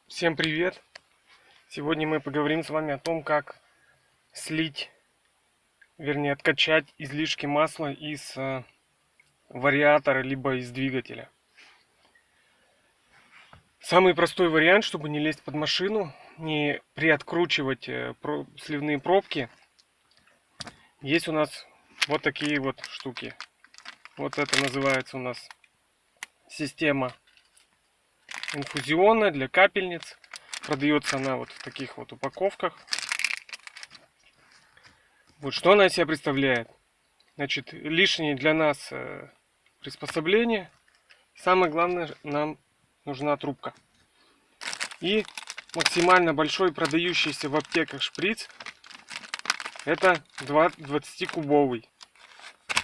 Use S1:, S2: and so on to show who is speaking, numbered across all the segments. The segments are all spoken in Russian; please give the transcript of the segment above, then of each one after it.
S1: Всем привет! Сегодня мы поговорим с вами о том, как слить, вернее откачать излишки масла из вариатора либо из двигателя. Самый простой вариант, чтобы не лезть под машину, не приоткручивать сливные пробки, есть у нас вот такие вот штуки. Вот это называется у нас система инфузионная для капельниц. Продается она вот в таких вот упаковках. Вот что она из себя представляет. Значит, лишнее для нас приспособление. Самое главное, нам нужна трубка. И максимально большой продающийся в аптеках шприц. Это 20-кубовый.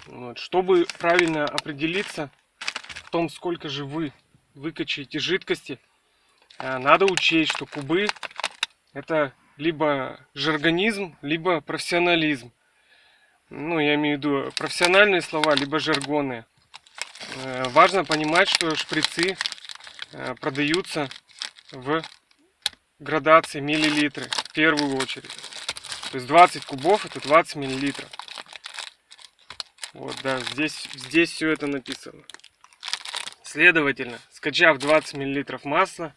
S1: Вот. Чтобы правильно определиться в том, сколько же вы выкачаете жидкости, надо учесть, что кубы это либо жаргонизм, либо профессионализм. Ну, я имею в виду профессиональные слова, либо жаргоны. Важно понимать, что шприцы продаются в градации миллилитры в первую очередь. То есть 20 кубов это 20 миллилитров. Вот, да, здесь все это написано. Следовательно, скачав 20 миллилитров масла,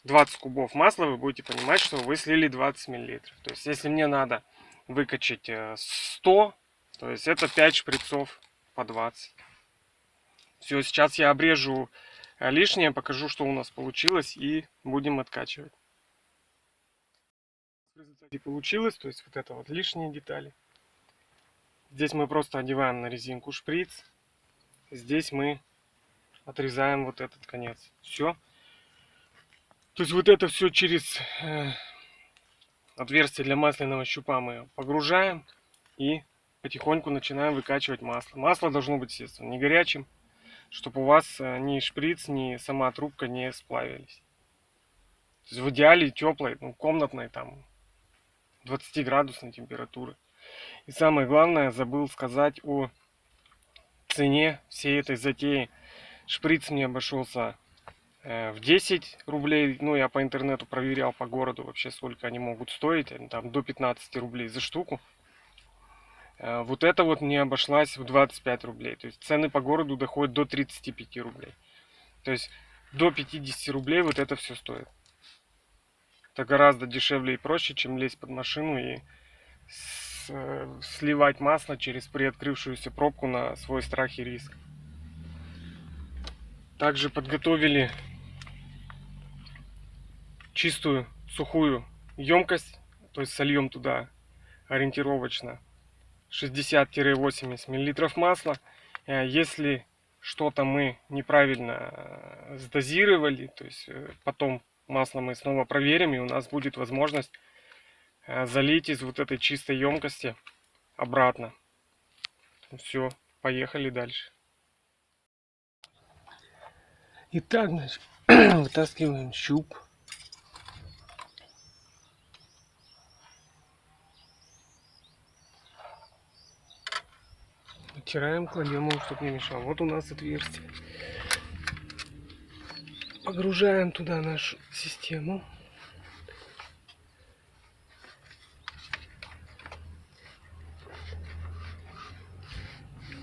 S1: 20 кубов масла, вы будете понимать, что вы слили 20 миллилитров. То есть, если мне надо выкачать 100, то есть это 5 шприцов по 20. Все, сейчас я обрежу лишнее, покажу, что у нас получилось, и будем откачивать. В результате получилось, то есть вот это вот лишние детали. Здесь мы просто одеваем на резинку шприц. Здесь мы отрезаем вот этот конец. Все. То есть вот это все через отверстие для масляного щупа мы погружаем и потихоньку начинаем выкачивать масло. Масло должно быть, естественно, не горячим, чтобы у вас ни шприц, ни сама трубка не сплавились. То есть в идеале теплой, ну, комнатной, там 20-градусной температуры. И самое главное, забыл сказать о цене всей этой затеи. Шприц мне обошелся в 10 рублей. Ну, я по интернету проверял по городу вообще, сколько они могут стоить. Там до 15 рублей за штуку. Вот это вот мне обошлась в 25 рублей. То есть цены по городу доходят до 35 рублей. То есть до 50 рублей вот это все стоит. Это гораздо дешевле и проще, чем лезть под машину и сливать масло через приоткрывшуюся пробку на свой страх и риск. Также подготовили чистую сухую емкость, то есть сольем туда ориентировочно 60-80 мл масла. Если что-то мы неправильно сдозировали, то есть потом масло мы снова проверим, и у нас будет возможность залить из вот этой чистой емкости обратно. Все, поехали дальше. Итак, значит, вытаскиваем щуп. Вытираем, кладем его, чтобы не мешал. Вот у нас отверстие. Погружаем туда нашу систему.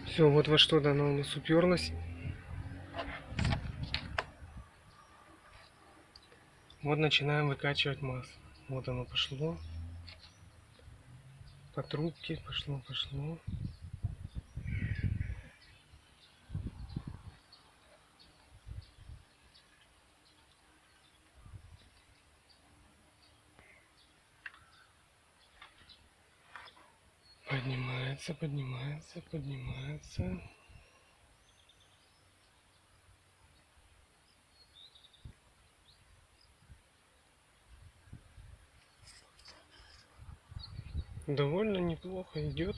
S1: Все, вот во что оно у нас уперлось. Вот начинаем выкачивать масло. Вот оно пошло. По трубке пошло. Поднимается. Довольно неплохо идет.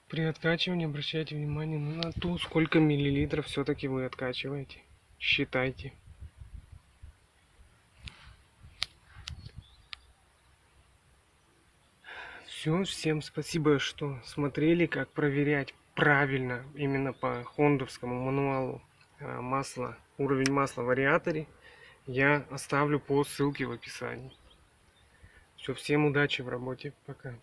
S1: При откачивании обращайте внимание на то, сколько миллилитров все-таки вы откачиваете. Считайте. Все, всем спасибо, что смотрели, как проверять правильно именно по хондовскому мануалу масло, уровень масла в вариаторе. Я оставлю по ссылке в описании. Все, всем удачи в работе. Пока.